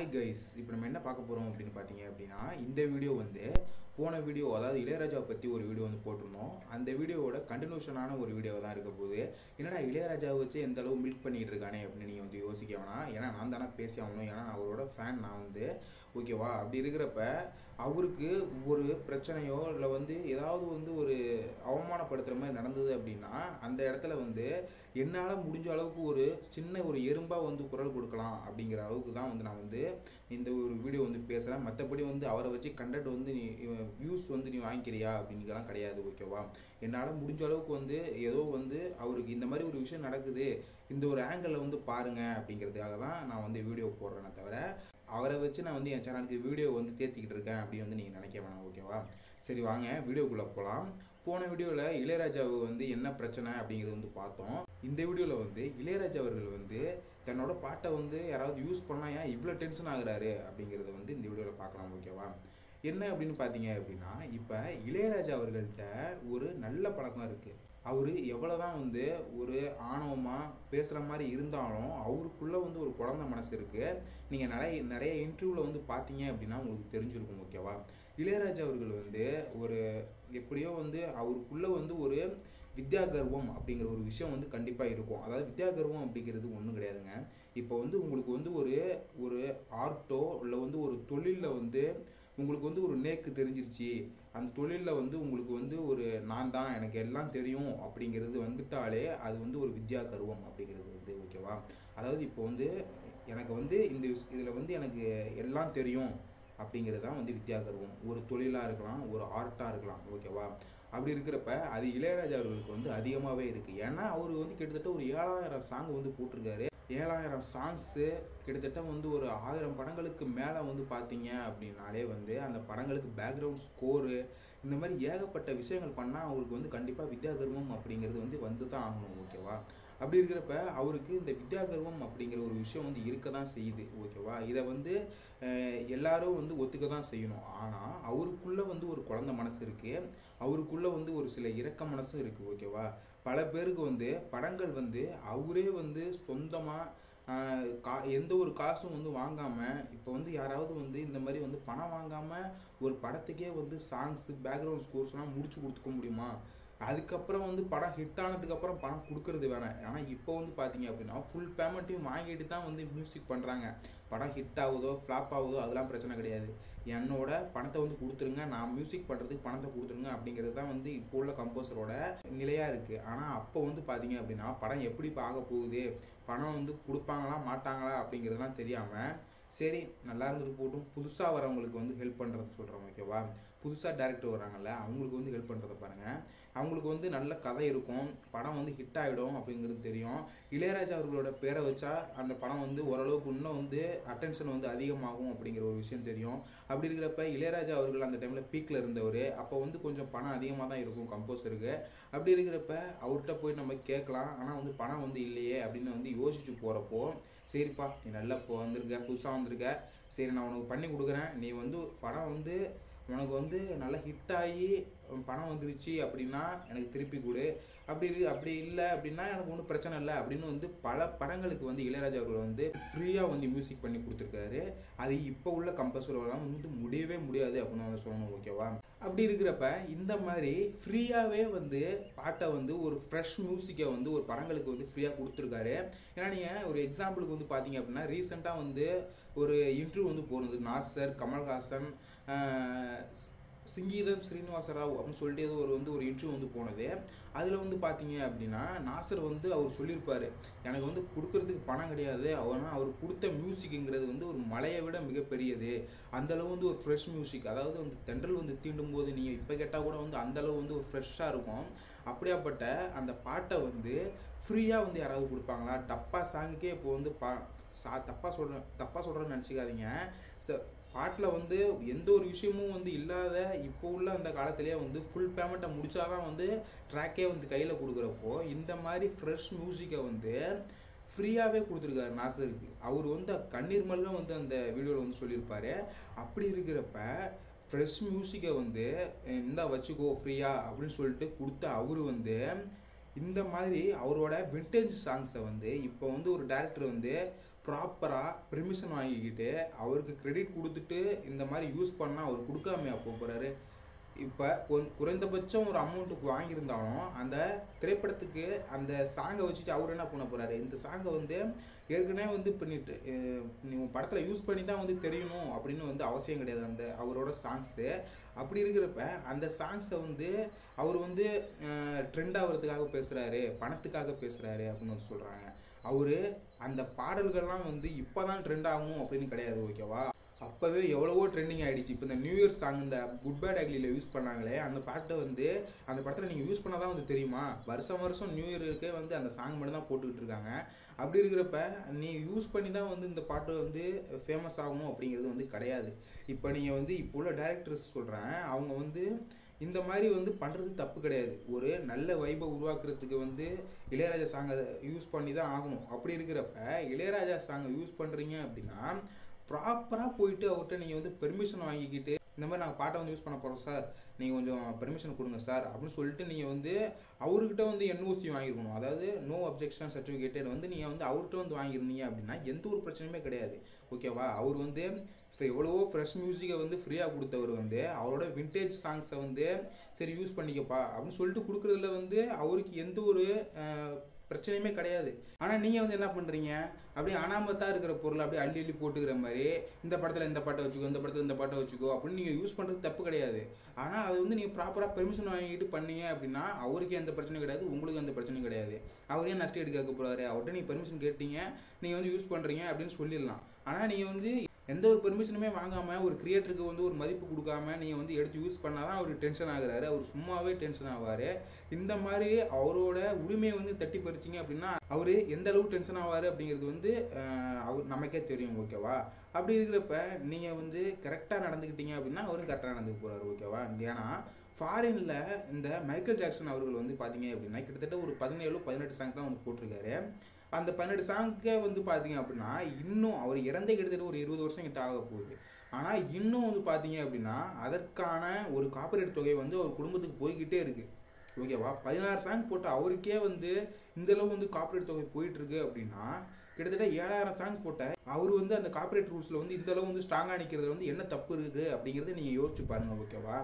Hi guys, இப்போ நம்ம என்ன பார்க்க போகிறோம் அப்படின்னு பார்த்தீங்க அப்படின்னா, இந்த வீடியோ வந்து போன வீடியோ, அதாவது இளையராஜாவை பற்றி ஒரு வீடியோ வந்து போட்டிருந்தோம். அந்த வீடியோவோட கண்டினியூஷனான ஒரு வீடியோ தான் இருக்க போகுது. என்னடா இளையராஜாவை வச்சு எந்த அளவு மில்க் பண்ணிட்டு இருக்கானே அப்படின்னு நீங்கள் வந்து யோசிக்க வேணாம். ஏன்னா நான் தானே பேசி ஆகணும், ஏன்னா அவரோட ஃபேன் நான் வந்து. ஓகேவா? அப்படி இருக்கிறப்ப அவருக்கு ஒரு பிரச்சனையோ இல்லை வந்து ஏதாவது வந்து ஒரு அவமானப்படுத்துகிற மாதிரி நடந்தது அப்படின்னா, அந்த இடத்துல வந்து என்னால் முடிஞ்ச அளவுக்கு ஒரு சின்ன ஒரு எறும்பாக வந்து குரல் கொடுக்கலாம் அப்படிங்கிற அளவுக்கு தான் வந்து நான் வந்து இந்த ஒரு வீடியோ வந்து பேசுகிறேன். மற்றபடி வந்து அவரை வச்சு கண்டென்ட் வந்து நீ வியூஸ் வந்து நீ வாங்கிக்கிறியா அப்படின்னுலாம் கிடையாது. ஓகேவா? என்னால் முடிஞ்ச அளவுக்கு வந்து ஏதோ வந்து அவருக்கு இந்த மாதிரி ஒரு விஷயம் நடக்குது, இந்த ஒரு ஆங்கிளில் வந்து பாருங்க அப்படிங்கிறதுக்காக தான் நான் வந்து வீடியோ போடுறேனே தவிர, அவரை வச்சு நான் வந்து என் சேனலுக்கு வீடியோ வந்து தேர்த்திக்கிட்டு இருக்கேன் அப்படின்னு வந்து நீங்கள் நினைக்க வேணாம். ஓகேவா? சரி, வாங்க வீடியோக்குள்ளே போகலாம். போன வீடியோவில் இளையராஜாவு வந்து என்ன பிரச்சனை அப்படிங்கிறது வந்து பார்த்தோம். இந்த வீடியோவில் வந்து இளையராஜா அவர்கள் வந்து தன்னோட பாட்டை வந்து யாராவது யூஸ் பண்ணால் ஏன் இவ்வளோ டென்ஷன் ஆகுறாரு அப்படிங்கிறத வந்து இந்த வீடியோவில் பார்க்கலாம். ஓகேவா? என்ன அப்படின்னு பார்த்தீங்க அப்படின்னா, இப்போ இளையராஜா அவர்கள்ட்ட ஒரு நல்ல பழக்கம் இருக்குது. அவர் எவ்வளோதான் வந்து ஒரு ஆணவமாக பேசுகிற மாதிரி இருந்தாலும் அவருக்குள்ளே வந்து ஒரு குழந்தை மனசு இருக்குது. நீங்கள் நிறைய இன்டர்வியூவில் வந்து பார்த்தீங்க அப்படின்னா உங்களுக்கு தெரிஞ்சிருக்கும். ஓகேவா? இளையராஜா அவர்கள் வந்து ஒரு எப்படியோ வந்து அவருக்குள்ளே வந்து ஒரு வித்யா கர்வம் அப்படிங்கிற ஒரு விஷயம் வந்து கண்டிப்பாக இருக்கும். அதாவது வித்யா கர்வம் அப்படிங்கிறது ஒன்றும் கிடையாதுங்க. இப்போ வந்து உங்களுக்கு வந்து ஒரு ஆர்ட்டோ இல்லை வந்து ஒரு தொழிலில் வந்து உங்களுக்கு வந்து ஒரு நேக்கு தெரிஞ்சிருச்சு, அந்த தொழிலில் வந்து உங்களுக்கு வந்து ஒரு நான் தான் எனக்கு எல்லாம் தெரியும் அப்படிங்கிறது வந்துட்டாலே அது வந்து ஒரு வித்யா கர்வம் அப்படிங்கிறது வந்து. ஓகேவா? அதாவது இப்போ வந்து எனக்கு வந்து இதில் வந்து எனக்கு எல்லாம் தெரியும் அப்படிங்கிறது தான் வந்து வித்யா கர்வம். ஒரு தொழிலாக இருக்கலாம், ஒரு ஆர்ட்டாக இருக்கலாம். ஓகேவா? அப்படி இருக்கிறப்ப அது இளையராஜா அவர்களுக்கு வந்து அதிகமாகவே இருக்குது. ஏன்னா அவர் வந்து கிட்டத்தட்ட ஒரு 7000 சாங் வந்து போட்டிருக்காரு. 7000 சாங்ஸு கிட்டத்தட்ட வந்து ஒரு 1000 படங்களுக்கு மேலே வந்து பார்த்தீங்க அப்படின்னாலே வந்து அந்த படங்களுக்கு பேக்ரவுண்ட் ஸ்கோரு இந்த மாதிரி ஏகப்பட்ட விஷயங்கள் பண்ணால் அவருக்கு வந்து கண்டிப்பாக வித்யாகர்வம் அப்படிங்கிறது வந்து தான் ஆகணும். ஓகேவா? அப்படி இருக்கிறப்ப அவருக்கு இந்த வித்யாகர்வம் அப்படிங்கிற ஒரு விஷயம் வந்து இருக்க தான் செய்யுது. ஓகேவா? இதை வந்து எல்லாரும் வந்து ஒத்துக்க தான் செய்யணும். ஆனால் அவருக்குள்ளே வந்து ஒரு குழந்தை மனசு இருக்குது, அவருக்குள்ளே வந்து ஒரு சில இரக்க மனசும் இருக்குது. ஓகேவா? பல பேருக்கு வந்து படங்கள் வந்து அவரே வந்து சொந்தமாக எந்த ஒரு காசும் வந்து வாங்காமல், இப்போ வந்து யாராவது வந்து இந்த மாதிரி வந்து பணம் வாங்காமல் ஒரு படத்துக்கே வந்து சாங்ஸு பேக்ரவுண்ட் ஸ்கோர்ஸ்லாம் முடிச்சு கொடுத்துக்க முடியுமா? அதுக்கப்புறம் வந்து படம் ஹிட் ஆனதுக்கப்புறம் பணம் கொடுக்கறது வேற. ஆனால் இப்போ வந்து பார்த்தீங்க அப்படின்னா ஃபுல் பேமெண்ட்டையும் வாங்கிட்டு தான் வந்து மியூசிக் பண்ணுறாங்க. படம் ஹிட் ஆகுதோ ஃப்ளாப் ஆகுதோ அதெல்லாம் பிரச்சனை கிடையாது, என்னோட பணத்தை வந்து கொடுத்துருங்க, நான் மியூசிக் பண்ணுறதுக்கு பணத்தை கொடுத்துருங்க அப்படிங்கிறது தான் வந்து இப்போ உள்ள கம்போசரோட நிலையாக இருக்குது. ஆனால் அப்போ வந்து பார்த்தீங்க அப்படின்னா படம் எப்படி இப்போ ஆக போகுது, பணம் வந்து கொடுப்பாங்களா மாட்டாங்களா அப்படிங்கிறதுலாம் தெரியாமல், சரி நல்லா இருந்துட்டு போட்டும், புதுசாக வரவங்களுக்கு வந்து ஹெல்ப் பண்ணுறது சொல்கிறோம். ஓகேவா? புதுசாக டேரக்டர் வராங்கல்ல, அவங்களுக்கு வந்து ஹெல்ப் பண்ணுறதை பாருங்கள். அவங்களுக்கு வந்து நல்ல கதை இருக்கும், படம் வந்து ஹிட் ஆகிடும் அப்படிங்கிறது தெரியும். இளையராஜா அவர்களோட பேரை வச்சா அந்த படம் வந்து ஓரளவுக்கு இன்னும் வந்து அட்டென்ஷன் வந்து அதிகமாகும் அப்படிங்கிற ஒரு விஷயம் தெரியும். அப்படி இருக்கிறப்ப இளையராஜா அவர்கள் அந்த டைமில் பீக்கில் இருந்தவர். அப்போ வந்து கொஞ்சம் பணம் அதிகமாக தான் இருக்கும் கம்போசருக்கு. அப்படி இருக்கிறப்ப அவர்கிட்ட போய் நம்ம கேட்கலாம், ஆனால் வந்து பணம் வந்து இல்லையே அப்படின்னு வந்து யோசிச்சு போகிறப்போ, சரிப்பா நீ நல்லா இப்போ வந்திருக்க, புதுசாக வந்திருக்க, சரி நான் உனக்கு பண்ணி கொடுக்குறேன், நீ வந்து படம் வந்து உனக்கு வந்து நல்லா ஹிட் ஆகி பணம் வந்துருச்சு அப்படின்னா எனக்கு திருப்பி கொடு, அப்படி இல்லை அப்படின்னா எனக்கு ஒன்றும் பிரச்சனை இல்லை அப்படின்னு வந்து பல படங்களுக்கு வந்து இளையராஜா அவர்கள் வந்து ஃப்ரீயாக வந்து மியூசிக் பண்ணி கொடுத்துருக்காரு. அது இப்போ உள்ள கம்போசரெல்லாம் வந்து முடியவே முடியாது அப்படின்னு வந்து சொல்லணும். ஓகேவா? அப்படி இருக்கிறப்ப இந்த மாதிரி ஃப்ரீயாகவே வந்து பாட்டை வந்து ஒரு ஃப்ரெஷ் மியூசிக்கை வந்து ஒரு படங்களுக்கு வந்து ஃப்ரீயாக கொடுத்துருக்காரு. ஏன்னா நீங்கள் ஒரு எக்ஸாம்பிளுக்கு வந்து பார்த்தீங்க அப்படின்னா ரீசெண்டாக வந்து ஒரு இன்டர்வியூ வந்து போனது, நாசர், கமல்ஹாசன், சிங்கீதம் ஸ்ரீனிவாசராவ் அப்படின்னு சொல்லிட்டு ஏதோ ஒரு இன்டர்வியூ வந்து போனது. அதில் வந்து பார்த்தீங்க அப்படின்னா நாசர் வந்து அவர் சொல்லியிருப்பார், எனக்கு வந்து கொடுக்கறதுக்கு பணம் கிடையாது, ஆனால் அவர் கொடுத்த மியூசிக்குங்கிறது வந்து ஒரு மலையை விட மிகப்பெரியது, அந்தளவு வந்து ஒரு ஃப்ரெஷ் மியூசிக், அதாவது வந்து தென்றல் வந்து தீண்டும் போது நீங்கள் இப்போ கேட்டால் கூட வந்து அந்தளவு வந்து ஒரு ஃப்ரெஷ்ஷாக இருக்கும். அப்படியாப்பட்ட அந்த பாட்டை வந்து ஃப்ரீயாக வந்து யாராவது கொடுப்பாங்களா? டப்பா சாங்குக்கே இப்போ வந்து தப்பாக சொல்கிறேன்னு நினச்சிக்காதீங்க. பாட்டில் வந்து எந்த ஒரு விஷயமும் வந்து இல்லாத இப்போ உள்ள அந்த காலத்திலேயே வந்து ஃபுல் பேமெண்ட்டை முடிச்சாதான் வந்து ட்ராக்கே வந்து கையில் கொடுக்குறப்போ இந்த மாதிரி ஃப்ரெஷ் மியூசிக்கை வந்து ஃப்ரீயாகவே கொடுத்துருக்காரு நாசருக்கு. அவர் வந்து கண்ணீர் மல்க வந்து அந்த வீடியோவில் வந்து சொல்லியிருப்பாரு. அப்படி இருக்கிறப்ப ஃப்ரெஷ் மியூசிக்கை வந்து இந்தா வச்சுக்கோ ஃப்ரீயாக அப்படின்னு சொல்லிட்டு கொடுத்த அவர் வந்து இந்த மாதிரி அவரோட விண்டேஜ் சாங்ஸை வந்து இப்போ வந்து ஒரு டேரக்டர் வந்து ப்ராப்பராக பெர்மிஷன் வாங்கிக்கிட்டு அவருக்கு கிரெடிட் கொடுத்துட்டு இந்த மாதிரி யூஸ் பண்ணால் அவர் கொடுக்காமையா போகிறாரு. இப்போ குறைந்தபட்சம் ஒரு அமௌண்ட்டுக்கு வாங்கியிருந்தாலும் அந்த திரைப்படத்துக்கு அந்த சாங்கை வச்சுட்டு அவர் என்ன பண்ண போகிறாரு, இந்த சாங்கை வந்து ஏற்கனவே வந்து பண்ணிட்டு நீ படத்தில் யூஸ் பண்ணி தான் வந்து தெரியணும் அப்படின்னு வந்து அவசியம் கிடையாது அந்த அவரோட சாங்ஸு. அப்படி இருக்கிறப்ப அந்த சாங்ஸை வந்து அவர் வந்து ட்ரெண்ட் ஆகிறதுக்காக பேசுகிறாரு, பணத்துக்காக பேசுகிறாரு அப்படின்னு வந்து சொல்கிறாங்க. அவர் அந்த பாடல்கள்லாம் வந்து இப்போ தான் ட்ரெண்ட் ஆகணும் அப்படின்னு கிடையாது. ஓகேவா, அப்போவே எவ்வளவோ ட்ரெண்டிங் ஆகிடுச்சு. இப்போ இந்த நியூ இயர் சாங் இந்த குட் பேட் அக்லியில் யூஸ் பண்ணாங்களே அந்த பாட்டை வந்து அந்த படத்தில் நீங்கள் யூஸ் பண்ணால் தான் வந்து தெரியுமா, வருஷம் நியூ இயருக்கே வந்து அந்த சாங் மட்டும் தான் போட்டுக்கிட்டு இருக்காங்க. அப்படி இருக்கிறப்ப நீ யூஸ் பண்ணி தான் வந்து இந்த பாட்டு வந்து ஃபேமஸ் ஆகணும் அப்படிங்கிறது வந்து கிடையாது. இப்போ நீங்கள் வந்து இப்போ உள்ள டைரக்டர்ஸ் சொல்கிறேன், அவங்க வந்து இந்த மாதிரி வந்து பண்ணுறது தப்பு கிடையாது. ஒரு நல்ல வைபை உருவாக்குறதுக்கு வந்து இளையராஜா சாங்கை யூஸ் பண்ணி தான் ஆகணும். அப்படி இருக்கிறப்ப இளையராஜா சாங்கை யூஸ் பண்ணுறீங்க அப்படின்னா ப்ராப்பராக போயிட்டு அவர்கிட்ட நீங்கள் வந்து பெர்மிஷன் வாங்கிக்கிட்டு இந்த மாதிரி நாங்கள் பாட்டை வந்து யூஸ் பண்ண போகிறோம் சார், நீங்கள் கொஞ்சம் பெர்மிஷன் கொடுங்க சார் அப்படின்னு சொல்லிட்டு நீங்கள் வந்து அவர்கிட்ட வந்து என்ஓசி வாங்கியிருக்கணும். அதாவது நோ அப்ஜெக்ஷன் சர்டிஃபிகேட்டட் வந்து நீங்கள் வந்து அவர்கிட்ட வந்து வாங்கியிருந்தீங்க அப்படின்னா எந்த ஒரு பிரச்சனையுமே கிடையாது. ஓகேவா, அவர் வந்து இப்போ எவ்வளவோ ஃப்ரெஷ் மியூசிக்கை வந்து ஃப்ரீயாக கொடுத்தவர் வந்து அவரோட விண்டேஜ் சாங்ஸை வந்து சரி யூஸ் பண்ணிக்கப்பா அப்படின்னு சொல்லிட்டு கொடுக்குறதுல வந்து அவருக்கு எந்த ஒரு பிரச்சனையுமே கிடையாது. ஆனால் நீங்கள் வந்து என்ன பண்ணுறீங்க, அப்படியே அனாமத்தாக இருக்கிற பொருளை அப்படியே அள்ளி போட்டுக்கிற மாதிரி இந்த படத்தில் இந்த பாட்டை வச்சுக்கோ, இந்த படத்தில் இந்த பாட்டை வச்சுக்கோ அப்படின்னு நீங்கள் யூஸ் பண்ணுறது தப்பு கிடையாது. ஆனால் அது வந்து நீங்கள் ப்ராப்பராக பெர்மிஷன் வாங்கிட்டு பண்ணீங்க அப்படின்னா அவருக்கு எந்த பிரச்சனையும் கிடையாது, உங்களுக்கு எந்த பிரச்சனையும் கிடையாது. அவர் ஏன் நஷ்டம் எடுக்க போகிறாரு, அவர்கிட்ட நீங்கள் பெர்மிஷன் கேட்டீங்க, நீங்கள் வந்து யூஸ் பண்ணுறீங்க அப்படின்னு சொல்லிடலாம். ஆனால் நீங்கள் வந்து எந்த ஒரு பெர்மிஷனுமே வாங்காமல் ஒரு கிரியேட்டருக்கு வந்து ஒரு மதிப்பு கொடுக்காம நீங்கள் வந்து எடுத்து யூஸ் பண்ணால் தான் அவர் டென்ஷன் ஆகுறாரு, அவர் சும்மாவே டென்ஷன் ஆவார். இந்த மாதிரி அவரோட உரிமையை வந்து தட்டி பறிச்சிங்க அப்படின்னா அவர் எந்த அளவு டென்ஷன் ஆவார் அப்படிங்கிறது வந்து அவர் நமக்கே தெரியும். ஓகேவா, அப்படி இருக்கிறப்ப நீங்கள் வந்து கரெக்டாக நடந்துக்கிட்டீங்க அப்படின்னா அவரும் கரெக்டாக நடந்துக்க போகிறாரு. ஓகேவா, ஏன்னா ஃபாரினில் இந்த மைக்கேல் ஜாக்சன் அவர்கள் வந்து பார்த்தீங்க அப்படின்னா கிட்டத்தட்ட ஒரு 17-18 சாங் தான் வந்து போட்டிருக்காரு. அந்த 12 சாங்கே வந்து பார்த்தீங்க அப்படின்னா இன்னும் அவர் இறந்தே கிட்டத்தட்ட ஒரு 20 வருஷம் கிட்ட ஆக போகுது. ஆனால் இன்னும் வந்து பார்த்தீங்க அப்படின்னா அதற்கான ஒரு காப்பிரைட் தொகை வந்து அவர் குடும்பத்துக்கு போய்கிட்டே இருக்கு. ஓகேவா, 16 சாங் போட்ட அவருக்கே வந்து இந்தளவு வந்து காப்பிரைட் தொகை போயிட்டு இருக்கு அப்படின்னா கிட்டத்தட்ட 7000 சாங் போட்ட அவர் வந்து அந்த காப்பிரைட் ரூல்ஸில் வந்து இந்தளவு வந்து ஸ்ட்ராங்காக நிற்கிறது வந்து என்ன தப்பு இருக்குது அப்படிங்கிறத நீங்கள் யோசிச்சு பாருங்கள். ஓகேவா,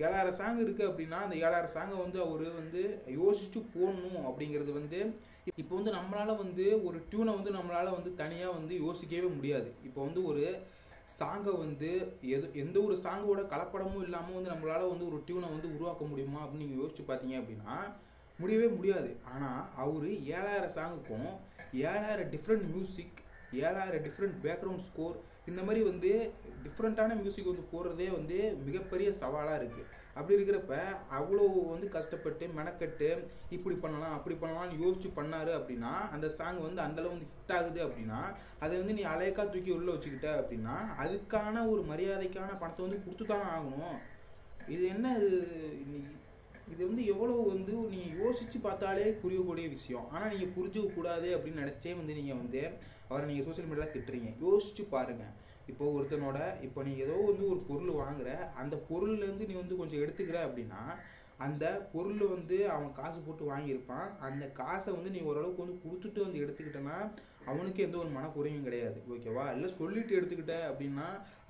7000 சாங் இருக்குது அப்படின்னா அந்த 7000 சாங்கை வந்து அவர் வந்து யோசிச்சுட்டு போடணும் அப்படிங்கிறது வந்து இப்போ வந்து நம்மளால் வந்து ஒரு டியூனை வந்து நம்மளால் வந்து தனியாக வந்து யோசிக்கவே முடியாது. இப்போ வந்து ஒரு சாங்கை வந்து எந்த ஒரு சாங்கோட கலப்படமும் இல்லாமல் வந்து நம்மளால் வந்து ஒரு டியூனை வந்து உருவாக்க முடியுமா அப்படின்னு நீங்கள் யோசிச்சு பார்த்தீங்க அப்படின்னா முடியவே முடியாது. ஆனால் அவர் 7000 சாங்குக்கும் 7000 different music, 7000 different background score, இந்த மாதிரி வந்து டிஃப்ரெண்ட்டான மியூசிக் வந்து போடுறதே வந்து மிகப்பெரிய சவாலாக இருக்குது. அப்படி இருக்கிறப்ப அவ்வளோ வந்து கஷ்டப்பட்டு மெனக்கட்டு இப்படி பண்ணலாம் அப்படி பண்ணலாம்னு யோசிச்சு பண்ணாரு அப்படின்னா அந்த சாங் வந்து அந்தளவு வந்து ஹிட் ஆகுது அப்படின்னா அதை வந்து நீ அலையக்கா தூக்கி உள்ளே வச்சுக்கிட்ட அப்படின்னா அதுக்கான ஒரு மரியாதைக்கான பணத்தை வந்து கொடுத்து தானே ஆகணும். இது என்ன, இது வந்து எவ்வளோ வந்து நீங்கள் யோசித்து பார்த்தாலே புரியக்கூடிய விஷயம். ஆனால் நீங்கள் புரிஞ்சுக்க கூடாது அப்படின்னு நினச்சே வந்து நீங்கள் வந்து அவரை நீங்கள் சோசியல் மீடியாவில் திட்டுறீங்க. யோசிச்சு பாருங்கள், இப்போ ஒருத்தனோட இப்போ நீ ஏதோ வந்து ஒரு பொருள் வாங்குற, அந்த பொருள்லேருந்து நீ வந்து கொஞ்சம் எடுத்துக்கிற அப்படின்னா அந்த பொருள் வந்து அவன் காசு போட்டு வாங்கியிருப்பான், அந்த காசை வந்து நீ ஓரளவுக்கு வந்து கொடுத்துட்டு வந்து எடுத்துக்கிட்டேன்னா அவனுக்கு எந்த ஒரு மனக்குறையும் கிடையாது. ஓகேவா, இல்லை சொல்லிட்டு எடுத்துக்கிட்ட அப்படின்னா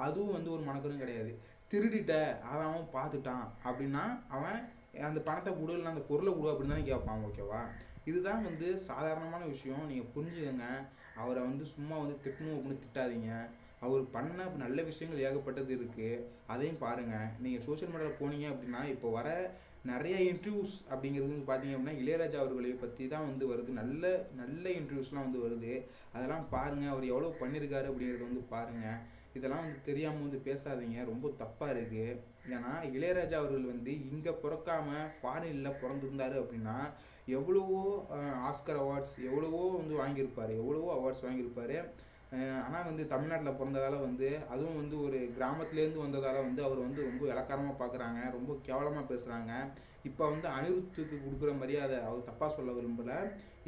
அதுவும் வந்து ஒரு மனக்குறையும் கிடையாது. திருடிட்ட அவன் பார்த்துட்டான் அப்படின்னா அவன் அந்த பணத்தை கொடு இல்லை அந்த பொருளை கொடு அப்படின்னு தானே கேட்பான். ஓகேவா, இதுதான் வந்து சாதாரணமான விஷயம். நீங்கள் புரிஞ்சுக்கங்க. அவரை வந்து சும்மா வந்து திட்டணும் அப்படின்னு திட்டாதீங்க. அவர் பண்ண நல்ல விஷயங்கள் ஏகப்பட்டது இருக்குது, அதையும் பாருங்கள். நீங்கள் சோஷியல் மீடியாவில் போனீங்க அப்படின்னா இப்போ வர நிறைய இன்டர்வியூஸ் அப்படிங்கிறது வந்து பார்த்தீங்க அப்படின்னா இளையராஜா அவர்களை பற்றி தான் வந்து வருது. நல்ல நல்ல இன்டர்வியூஸ்லாம் வந்து வருது, அதெல்லாம் பாருங்கள். அவர் எவ்வளோ பண்ணியிருக்காரு அப்படிங்கிறத வந்து பாருங்கள். இதெல்லாம் வந்து தெரியாமல் வந்து பேசாதீங்க, ரொம்ப தப்பாக இருக்குது. ஏன்னா இளையராஜா அவர்கள் வந்து இங்கே பிறக்காமல் ஃபாரினில் பிறந்திருந்தாரு அப்படின்னா எவ்வளவோ ஆஸ்கர் அவார்ட்ஸ் எவ்வளவோ வந்து வாங்கியிருப்பார், எவ்வளவோ அவார்ட்ஸ் வாங்கியிருப்பார். ஆனால் வந்து தமிழ்நாட்டில் பிறந்ததால் வந்து அதுவும் வந்து ஒரு கிராமத்துலேருந்து வந்ததால் வந்து அவர் வந்து ரொம்ப இலக்காரமாக பார்க்குறாங்க, ரொம்ப கேவலமாக பேசுகிறாங்க. இப்போ வந்து அனிருத்துக்கு கொடுக்குற மரியாதை, அவர் தப்பாக சொல்ல விரும்பலை,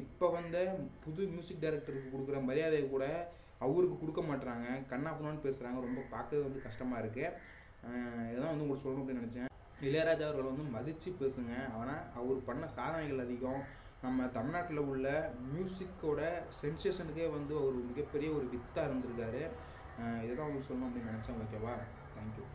இப்போ வந்த புது மியூசிக் டைரக்டருக்கு கொடுக்குற மரியாதையை கூட அவருக்கு கொடுக்க மாட்டுறாங்க, கண்ணாப்புனான்னு பேசுகிறாங்க. ரொம்ப பார்க்கவே வந்து கஷ்டமாக இருக்குது. இதான் வந்து உங்களுக்கு சொல்லணும் அப்படின்னு நினச்சேன். இளையராஜா அவர்கள் வந்து மதித்து பேசுங்க. ஆனால் அவர் பண்ண சாதனைகள் அதிகம், நம்ம தமிழ்நாட்டில் உள்ள மியூசிக்கோட சென்சேஷனுக்கே வந்து ஒரு மிகப்பெரிய ஒரு வித்தாக இருந்திருக்காரு. இதை தான் உங்களுக்கு சொல்லணும் அப்படின்னு நினச்சேன். ஓகேவா? தேங்க்யூ.